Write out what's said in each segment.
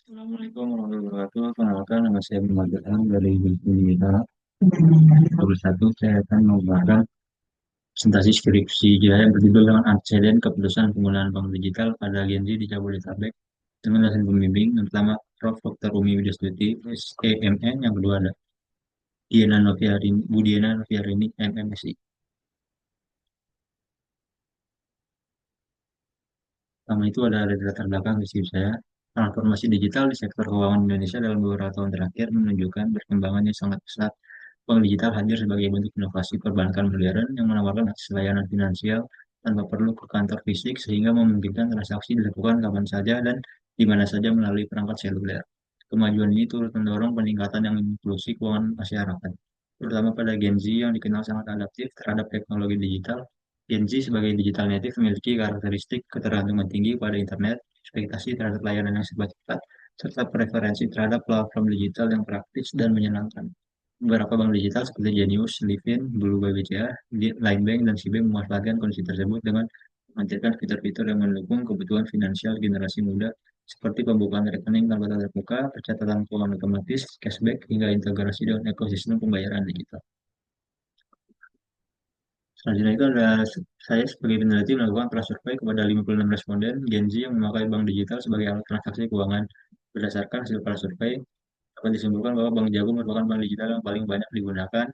Assalamualaikum warahmatullahi wabarakatuh. Perkenalkan, nama saya Muhammad Ilham dari Bina 21. Saya akan membahas presentasi skripsi saya yang berjudul dengan Antecedent Keputusan Penggunaan Bank Digital pada Gen Z di Jabodetabek dengan dosen pembimbing yang pertama Prof. Dr. Umi Widiastuti, SEMN, yang kedua ada Budiana Noviarini, MMSI. Pertama itu ada dari latar belakang visi saya. Transformasi digital di sektor keuangan Indonesia dalam beberapa tahun terakhir menunjukkan perkembangannya sangat pesat. Bank digital hadir sebagai bentuk inovasi perbankan modern yang menawarkan akses layanan finansial tanpa perlu ke kantor fisik sehingga memungkinkan transaksi dilakukan kapan saja dan di mana saja melalui perangkat seluler. Kemajuan ini turut mendorong peningkatan yang inklusi keuangan masyarakat, terutama pada Gen Z yang dikenal sangat adaptif terhadap teknologi digital. Gen Z sebagai digital native memiliki karakteristik ketergantungan tinggi pada internet, ekspektasi terhadap layanan yang serba cepat, serta preferensi terhadap platform digital yang praktis dan menyenangkan. Beberapa bank digital seperti Genius, Livin, Blue BBCA, Line Bank, dan Cbank memanfaatkan kondisi tersebut dengan menghadirkan fitur-fitur yang mendukung kebutuhan finansial generasi muda seperti pembukaan rekening tanpa tatap muka, pencatatan keuangan otomatis, cashback, hingga integrasi dengan ekosistem pembayaran digital. Selanjutnya itu ada saya sebagai peneliti melakukan prasurvei kepada 56 responden Gen Z yang memakai bank digital sebagai alat transaksi keuangan. Berdasarkan hasil prasurvei, dapat disimpulkan bahwa Bank Jago merupakan bank digital yang paling banyak digunakan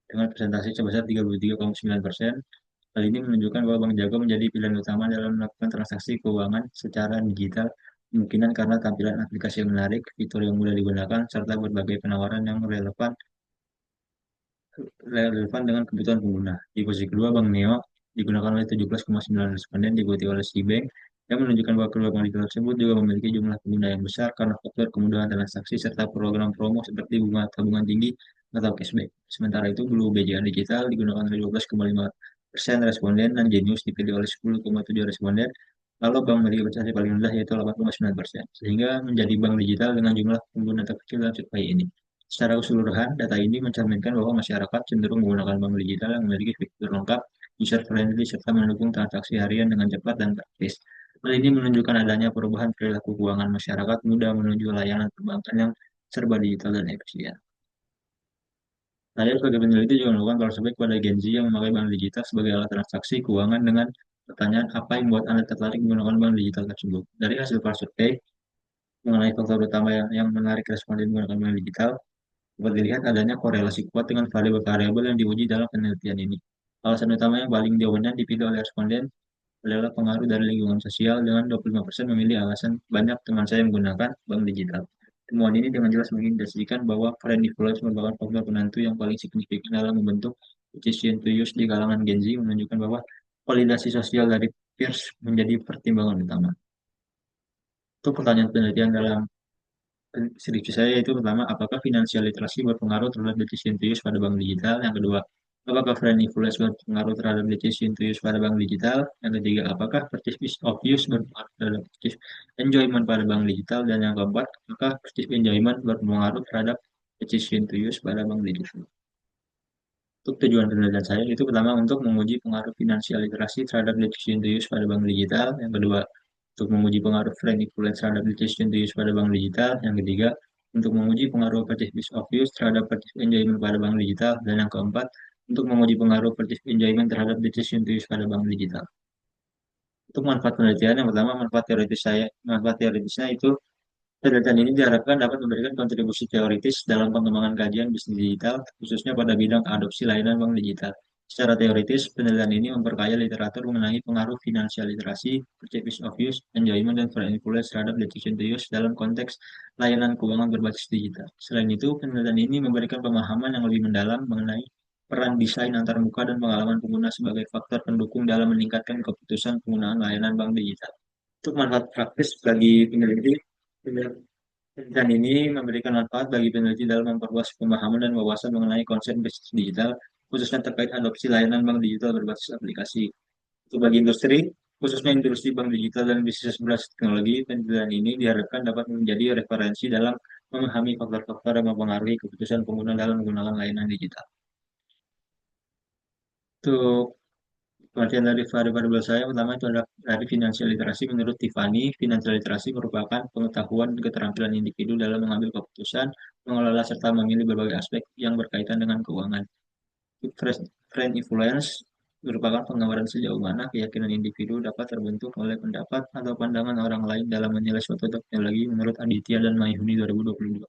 dengan presentasi sebesar 33,9%. Hal ini menunjukkan bahwa Bank Jago menjadi pilihan utama dalam melakukan transaksi keuangan secara digital, kemungkinan karena tampilan aplikasi yang menarik, fitur yang mudah digunakan, serta berbagai penawaran yang relevan dengan kebutuhan pengguna. Di posisi kedua, Bank Neo digunakan oleh 17,9 responden, diikuti oleh Cbank, yang menunjukkan bahwa kedua bank digital tersebut juga memiliki jumlah pengguna yang besar karena faktor kemudahan transaksi serta program promo seperti bunga tabungan tinggi atau cashback. Sementara itu, Blue BCA Digital digunakan oleh 12,5% responden dan Genius dipilih oleh 10,7 responden, lalu bank memiliki prestasi paling rendah yaitu 8,9%, sehingga menjadi bank digital dengan jumlah pengguna terkecil dalam survei ini. Secara keseluruhan, data ini mencerminkan bahwa masyarakat cenderung menggunakan bank digital yang memiliki fitur lengkap, user-friendly, serta mendukung transaksi harian dengan cepat dan praktis. Hal ini menunjukkan adanya perubahan perilaku keuangan masyarakat mudah menuju layanan perbankan yang serba digital dan efisien. Saya sebagai peneliti juga melakukan survei kepada Gen Z yang memakai bank digital sebagai alat transaksi keuangan dengan pertanyaan apa yang membuat Anda tertarik menggunakan bank digital tersebut. Dari hasil survei mengenai faktor utama yang menarik responden menggunakan bank digital, dapat dilihat adanya korelasi kuat dengan variabel-variabel yang diuji dalam penelitian ini. Alasan utama yang paling dominan dipilih oleh responden adalah pengaruh dari lingkungan sosial dengan 25% memilih alasan banyak teman saya menggunakan bank digital. Temuan ini dengan jelas mengindikasikan bahwa friend influence merupakan faktor penentu yang paling signifikan dalam membentuk decision to use di kalangan Gen Z, menunjukkan bahwa validasi sosial dari peers menjadi pertimbangan utama. Itu pertanyaan penelitian dalam skripsi saya yaitu pertama, apakah financial literacy berpengaruh terhadap decision to use pada bank digital? Yang kedua, apakah friend influence berpengaruh terhadap decision to use pada bank digital? Yang ketiga, apakah purchase of use berpengaruh terhadap purchase enjoyment pada bank digital? Dan yang keempat, apakah purchase enjoyment berpengaruh terhadap decision to use pada bank digital? Untuk tujuan penelitian saya itu pertama untuk menguji pengaruh finansial literasi terhadap decision to use pada bank digital. Yang kedua, untuk menguji pengaruh friend influence terhadap decision to use pada bank digital. Yang ketiga, untuk menguji pengaruh purchase of use terhadap purchase enjoyment pada bank digital. Dan yang keempat, untuk menguji pengaruh purchase enjoyment terhadap decision to use pada bank digital. Untuk manfaat penelitian, yang pertama manfaat teoritisnya itu penelitian ini diharapkan dapat memberikan kontribusi teoritis dalam pengembangan kajian bisnis digital, khususnya pada bidang adopsi layanan bank digital. Secara teoritis, penelitian ini memperkaya literatur mengenai pengaruh finansial literasi, purchase of use, enjoyment, dan friend influence terhadap decision to use dalam konteks layanan keuangan berbasis digital. Selain itu, penelitian ini memberikan pemahaman yang lebih mendalam mengenai peran desain antarmuka dan pengalaman pengguna sebagai faktor pendukung dalam meningkatkan keputusan penggunaan layanan bank digital. Untuk manfaat praktis bagi peneliti, penelitian ini memberikan manfaat bagi peneliti dalam memperluas pemahaman dan wawasan mengenai konsep bisnis digital, khususnya terkait adopsi layanan bank digital berbasis aplikasi. Untuk bagi industri, khususnya industri bank digital dan bisnis berbasis teknologi, penelitian ini diharapkan dapat menjadi referensi dalam memahami faktor-faktor yang mempengaruhi keputusan pengguna dalam menggunakan layanan digital. Untuk Pengertian dari variabel saya pertama itu adalah dari financial literasi. Menurut Tiffany, financial literasi merupakan pengetahuan dan keterampilan individu dalam mengambil keputusan, mengelola serta memilih berbagai aspek yang berkaitan dengan keuangan. Trend influence merupakan penggambaran sejauh mana keyakinan individu dapat terbentuk oleh pendapat atau pandangan orang lain dalam menilai suatu teknologi menurut Aditya dan Mayuni 2022.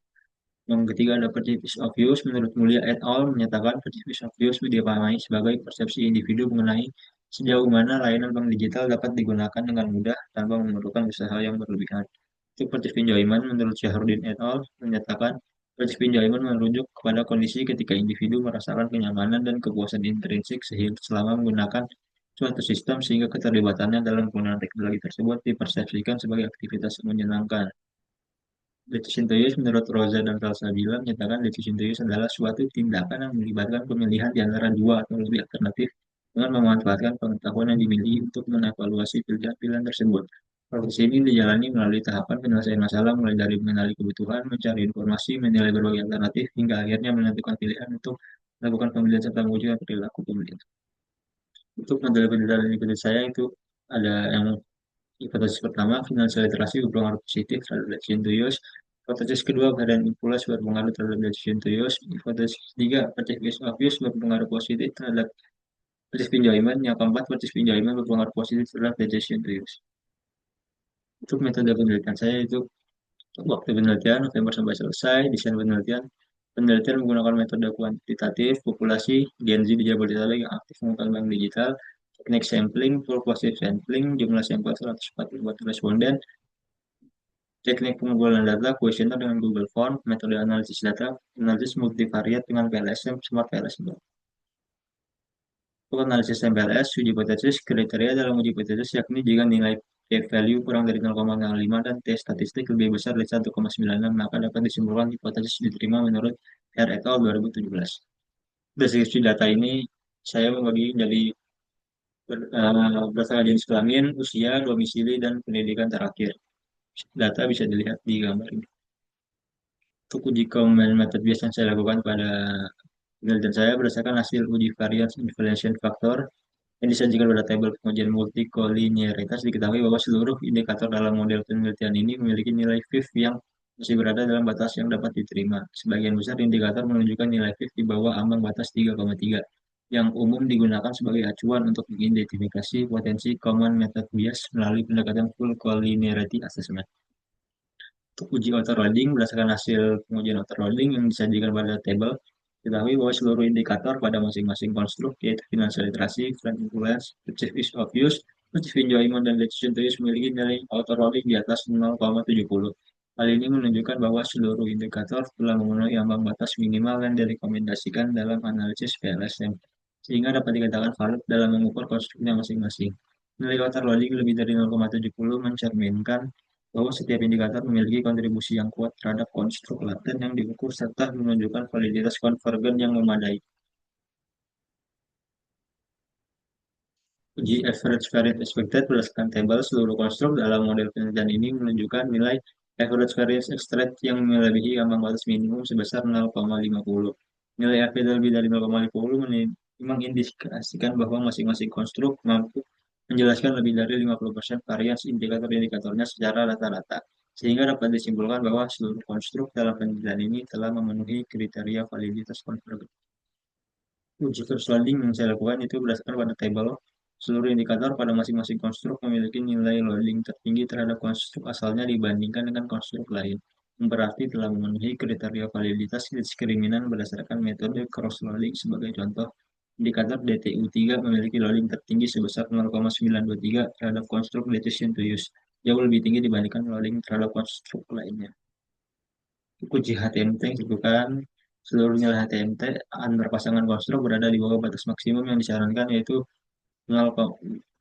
Yang ketiga ada perception of use. Menurut Mulia et al. Menyatakan perception of use dipahami sebagai persepsi individu mengenai sejauh mana layanan bank digital dapat digunakan dengan mudah tanpa memerlukan usaha yang berlebihan. Untuk perception enjoyment, menurut Syahrudin et al. Menyatakan perception enjoyment merujuk kepada kondisi ketika individu merasakan kenyamanan dan kepuasan intrinsik sehingga selama menggunakan suatu sistem sehingga keterlibatannya dalam penggunaan teknologi tersebut dipersepsikan sebagai aktivitas yang menyenangkan. Decision to use menurut Rosa dan Salsabila menyatakan decision to use adalah suatu tindakan yang melibatkan pemilihan di antara dua atau lebih alternatif dengan memanfaatkan pengetahuan yang dimiliki untuk mengevaluasi pilihan-pilihan tersebut. Proses ini dijalani melalui tahapan penyelesaian masalah mulai dari mengenali kebutuhan, mencari informasi, menilai berbagai alternatif, hingga akhirnya menentukan pilihan untuk melakukan pemilihan serta mewujudkan perilaku pemilihan. Untuk model-model yang ikuti saya itu ada yang hipotesis pertama, finansial literasi berpengaruh positif terhadap decision to use. Hipotesis kedua, varian influence berpengaruh terhadap decision to use. Hipotesis ketiga, perception of use berpengaruh positif terhadap perceived enjoyment. Yang keempat, perceived enjoyment berpengaruh positif terhadap decision to use. Untuk metode penelitian saya itu waktu penelitian November sampai selesai, desain penelitian. Penelitian menggunakan metode kuantitatif populasi Gen Z di Jabodetabek yang aktif menggunakan bank digital, teknik sampling, purposive sampling, jumlah sampel 144 responden, teknik pengumpulan data, kuesioner dengan Google Form, metode analisis data, analisis multivariat dengan PLSM, Smart PLSM. Untuk analisis MPLS, uji hipotesis, kriteria dalam uji hipotesis yakni jika nilai p-value kurang dari 0,05 dan T statistik lebih besar dari 1,96, maka dapat disimpulkan hipotesis diterima menurut R et al. 2017. Deskripsi data ini saya membagi jadi berdasarkan jenis kelamin, usia, domisili, dan pendidikan terakhir. Data bisa dilihat di gambar ini. Untuk uji combined method bias yang saya lakukan pada penelitian saya berdasarkan hasil uji variance inflation factor yang disajikan pada tabel pengujian multikolinearitas, diketahui bahwa seluruh indikator dalam model penelitian ini memiliki nilai FIF yang masih berada dalam batas yang dapat diterima. Sebagian besar indikator menunjukkan nilai FIF di bawah ambang batas 3,3 yang umum digunakan sebagai acuan untuk mengidentifikasi potensi common method bias melalui pendekatan full collinearity assessment. Untuk uji overloading, berdasarkan hasil pengujian overloading yang disajikan pada tabel, diketahui bahwa seluruh indikator pada masing-masing konstruk, yaitu financial literasi, friend influence, perceived of use, perceived enjoyment, dan decision to use memiliki nilai overloading di atas 0,70. Hal ini menunjukkan bahwa seluruh indikator telah memenuhi ambang batas minimal yang direkomendasikan dalam analisis PLSM, sehingga dapat dikatakan valid dalam mengukur konstruknya masing-masing. Nilai overloading lebih dari 0,70 mencerminkan bahwa setiap indikator memiliki kontribusi yang kuat terhadap konstruk laten yang diukur serta menunjukkan validitas konvergen yang memadai. Uji average variance expected berdasarkan tabel seluruh konstruk dalam model penelitian ini menunjukkan nilai average variance extract yang melebihi ambang batas minimum sebesar 0,50. Nilai average lebih dari 0,50 mengindikasikan bahwa masing-masing konstruk mampu menjelaskan lebih dari 50% varians indikator-indikatornya secara rata-rata, sehingga dapat disimpulkan bahwa seluruh konstruk dalam penelitian ini telah memenuhi kriteria validitas konvergen. Uji loading yang saya lakukan itu berdasarkan pada tabel seluruh indikator pada masing-masing konstruk memiliki nilai loading tertinggi terhadap konstruk asalnya dibandingkan dengan konstruk lain, yang berarti telah memenuhi kriteria validitas diskriminan berdasarkan metode cross-loading. Sebagai contoh, indikator DTU3 memiliki loading tertinggi sebesar 0,923 terhadap konstruk decision to use, jauh lebih tinggi dibandingkan loading terhadap konstruk lainnya. Uji HTMT dilakukan seluruh nilai HTMT antar pasangan konstruk berada di bawah batas maksimum yang disarankan, yaitu 0,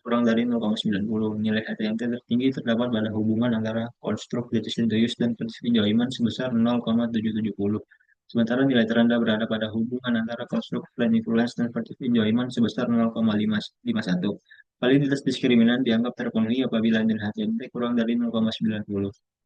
kurang dari 0,90. Nilai HTMT tertinggi terdapat pada hubungan antara konstruk decision to use dan perceived enjoyment sebesar 0,770. Sementara nilai terendah berada pada hubungan antara konstruk friend influence dan perceived enjoyment sebesar 0,551. Validitas diskriminan dianggap terpenuhi apabila nilai HTMT kurang dari 0,90.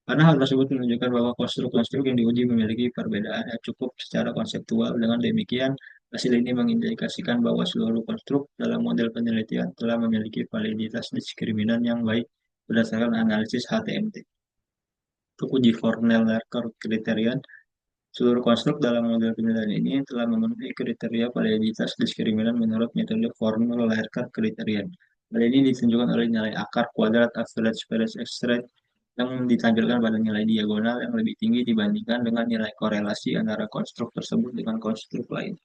Karena hal tersebut menunjukkan bahwa konstruk-konstruk yang diuji memiliki perbedaan yang cukup secara konseptual. Dengan demikian, Hasil ini mengindikasikan bahwa seluruh konstruk dalam model penelitian telah memiliki validitas diskriminan yang baik berdasarkan analisis HTMT. Untuk uji Fornell-Erker kriterian, seluruh konstruk dalam model penelitian ini telah memenuhi kriteria validitas diskriminan menurut metode Fornell-Erker kriterian. Hal ini ditunjukkan oleh nilai akar kuadrat average variance x-rate yang ditampilkan pada nilai diagonal yang lebih tinggi dibandingkan dengan nilai korelasi antara konstruk tersebut dengan konstruk lain.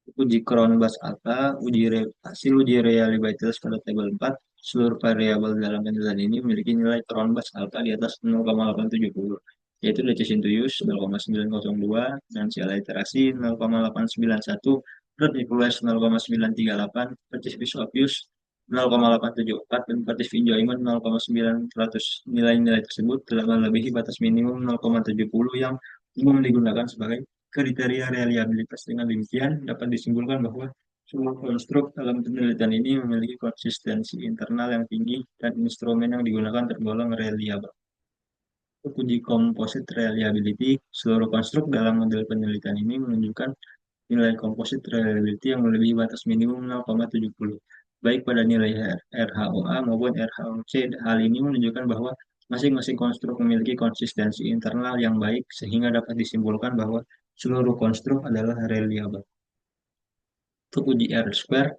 Uji Cronbach alpha, hasil uji reliabilitas pada tabel 4, seluruh variabel dalam penelitian ini memiliki nilai Cronbach alpha di atas 0,870, yaitu decision to use 0,902, dan CLA iterasi 0,891, Root influence 0,938, Precise of use 0,874, dan Precise enjoyment 0,900. Nilai-nilai tersebut telah melebihi batas minimum 0,70 yang umum digunakan sebagai kriteria reliabilitas. Dengan demikian, dapat disimpulkan bahwa semua konstruk dalam penelitian ini memiliki konsistensi internal yang tinggi dan instrumen yang digunakan tergolong reliable. Untuk uji composite reliability, seluruh konstruk dalam model penelitian ini menunjukkan nilai composite reliability yang melebihi batas minimum 0,70, baik pada nilai RHOA maupun RHOC. Hal ini menunjukkan bahwa masing-masing konstruk memiliki konsistensi internal yang baik, sehingga dapat disimpulkan bahwa seluruh konstruk adalah reliable. Untuk uji R-square,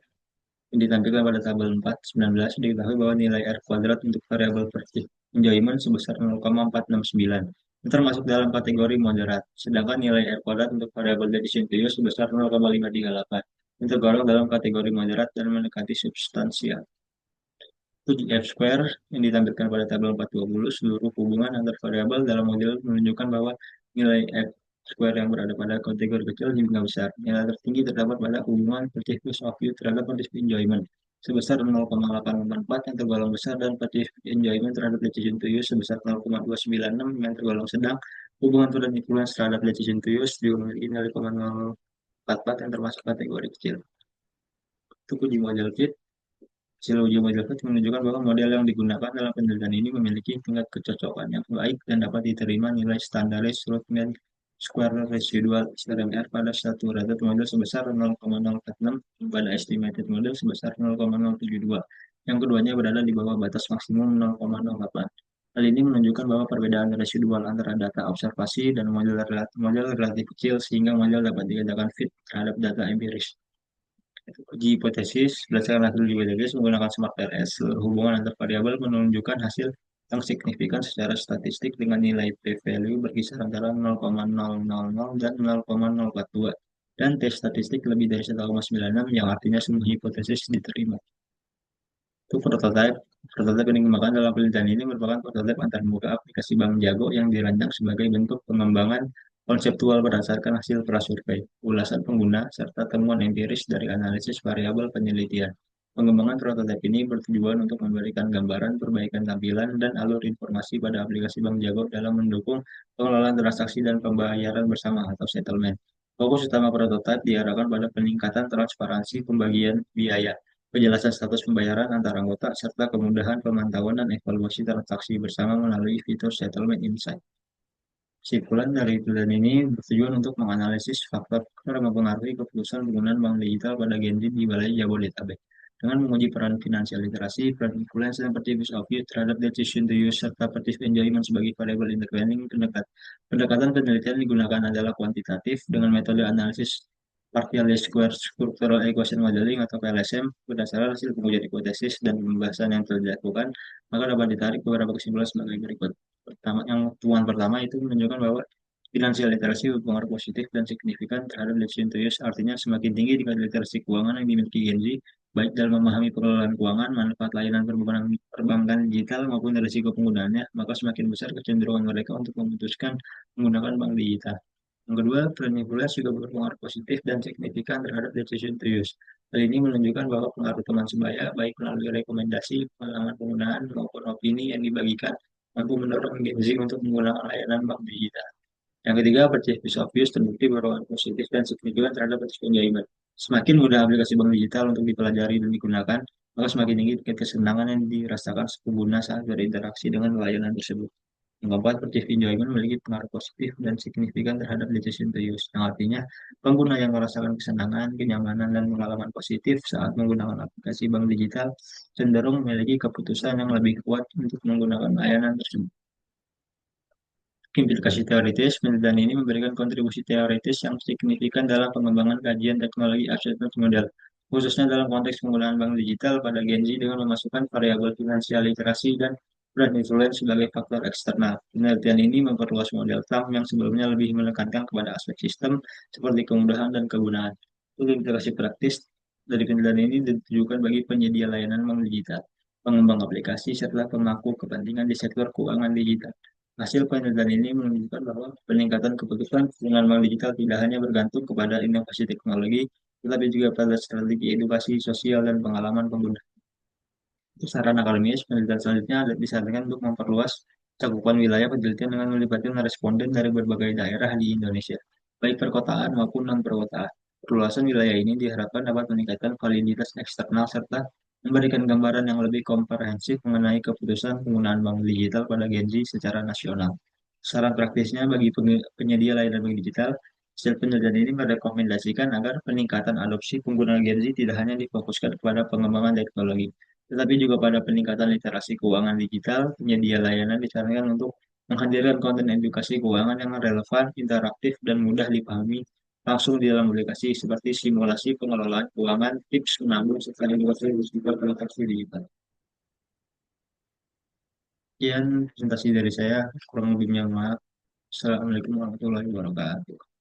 yang ditampilkan pada tabel 4.19, diketahui bahwa nilai R kuadrat untuk variabel Precise enjoyment sebesar 0,469, termasuk dalam kategori moderat, sedangkan nilai R kuadrat untuk variabel decision to use sebesar 0,538, yang tergolong dalam kategori moderat dan mendekati substansial. Uji F-square yang ditampilkan pada tabel 420, seluruh hubungan antar variabel dalam model menunjukkan bahwa nilai F square yang berada pada kategori kecil hingga besar. Nilai tertinggi terdapat pada hubungan Precise of view terhadap Precise enjoyment sebesar 0,884 yang tergolong besar, dan Precise enjoyment terhadap decision to use sebesar 0,296 yang tergolong sedang. Hubungan turun influence terhadap decision to use juga memiliki nilai 0,044 yang termasuk kategori kecil. Untuk uji model fit, hasil uji model fit menunjukkan bahwa model yang digunakan dalam penelitian ini memiliki tingkat kecocokan yang baik dan dapat diterima nilai standaris root mean square residual SRMR pada satu rated model sebesar 0,046 pada estimated model sebesar 0,072. Yang keduanya berada di bawah batas maksimum 0,08. Hal ini menunjukkan bahwa perbedaan residual antara data observasi dan model relatif kecil, sehingga model dapat dikatakan fit terhadap data empiris. Uji hipotesis berdasarkan hasil uji hipotesis menggunakan Smart RS, seluruh hubungan antar variabel menunjukkan hasil yang signifikan secara statistik dengan nilai p-value berkisar antara 0,000 dan 0,042, dan T statistik lebih dari 1,96, yang artinya semua hipotesis diterima. Untuk prototipe, prototipe yang dikembangkan dalam penelitian ini merupakan prototipe antarmuka aplikasi Bank Jago yang dirancang sebagai bentuk pengembangan konseptual berdasarkan hasil prasurvei, ulasan pengguna, serta temuan empiris dari analisis variabel penelitian. Pengembangan prototipe ini bertujuan untuk memberikan gambaran perbaikan tampilan dan alur informasi pada aplikasi Bank Jago dalam mendukung pengelolaan transaksi dan pembayaran bersama atau settlement. Fokus utama prototipe diarahkan pada peningkatan transparansi pembagian biaya, penjelasan status pembayaran antar anggota, serta kemudahan pemantauan dan evaluasi transaksi bersama melalui fitur Settlement Insight. Kesimpulan dari penelitian ini bertujuan untuk menganalisis faktor-faktor yang mempengaruhi keputusan penggunaan bank digital pada Gen Z di Balai Jabodetabek, dengan menguji peran finansial literasi, peran influence, dan Precise of view terhadap decision to use, serta Precise enjoyment sebagai variabel intervening. Pendekatan penelitian digunakan adalah kuantitatif dengan metode analisis partial square structural equation modeling atau PLSM. Berdasarkan hasil pengujian hipotesis dan pembahasan yang telah dilakukan, maka dapat ditarik beberapa kesimpulan sebagai berikut. Temuan pertama itu menunjukkan bahwa finansial literasi berpengaruh positif dan signifikan terhadap decision to use. Artinya, semakin tinggi tingkat literasi keuangan yang dimiliki Gen Z, baik dalam memahami pengelolaan keuangan, manfaat layanan perbankan digital, maupun risiko penggunaannya, maka semakin besar kecenderungan mereka untuk memutuskan menggunakan bank digital. Yang kedua, peran influence juga berpengaruh positif dan signifikan terhadap decision to use. Hal ini menunjukkan bahwa pengaruh teman sebaya, baik melalui rekomendasi, pengalaman penggunaan, maupun opini yang dibagikan, mampu mendorong Gen Z untuk menggunakan layanan bank digital. Yang ketiga, purchase of use terbukti berpengaruh positif dan signifikan terhadap purchase enjoyment. Semakin mudah aplikasi bank digital untuk dipelajari dan digunakan, maka semakin tinggi tingkat kesenangan yang dirasakan pengguna saat berinteraksi dengan layanan tersebut. Yang keempat, perceived enjoyment memiliki pengaruh positif dan signifikan terhadap decision to use, yang artinya pengguna yang merasakan kesenangan, kenyamanan, dan pengalaman positif saat menggunakan aplikasi bank digital cenderung memiliki keputusan yang lebih kuat untuk menggunakan layanan tersebut. Implikasi teoritis, penelitian ini memberikan kontribusi teoritis yang signifikan dalam pengembangan kajian teknologi acceptance model, khususnya dalam konteks penggunaan bank digital pada Gen Z dengan memasukkan variabel finansial literasi dan brand influence sebagai faktor eksternal. Penelitian ini memperluas model TAM yang sebelumnya lebih menekankan kepada aspek sistem seperti kemudahan dan kegunaan. Untuk implikasi praktis dari penelitian ini ditujukan bagi penyedia layanan bank digital, pengembang aplikasi, serta pemangku kepentingan di sektor keuangan digital. Hasil penelitian ini menunjukkan bahwa peningkatan keputusan dengan bank digital tidak hanya bergantung kepada inovasi teknologi, tetapi juga pada strategi edukasi sosial dan pengalaman pengguna. Untuk saran akademis, penelitian selanjutnya disarankan untuk memperluas cakupan wilayah penelitian dengan melibatkan responden dari berbagai daerah di Indonesia, baik perkotaan maupun non-perkotaan. Perluasan wilayah ini diharapkan dapat meningkatkan validitas eksternal serta memberikan gambaran yang lebih komprehensif mengenai keputusan penggunaan bank digital pada Gen Z secara nasional. Saran praktisnya bagi penyedia layanan bank digital, hasil penelitian ini merekomendasikan agar peningkatan adopsi pengguna Gen Z tidak hanya difokuskan kepada pengembangan teknologi, tetapi juga pada peningkatan literasi keuangan digital. Penyedia layanan disarankan untuk menghadirkan konten edukasi keuangan yang relevan, interaktif, dan mudah dipahami langsung di dalam aplikasi seperti simulasi pengelolaan keuangan, tips menabung, serta edukasi risiko transaksi digital. Sekian presentasi dari saya, kurang lebihnya maaf. Assalamualaikum warahmatullahi wabarakatuh.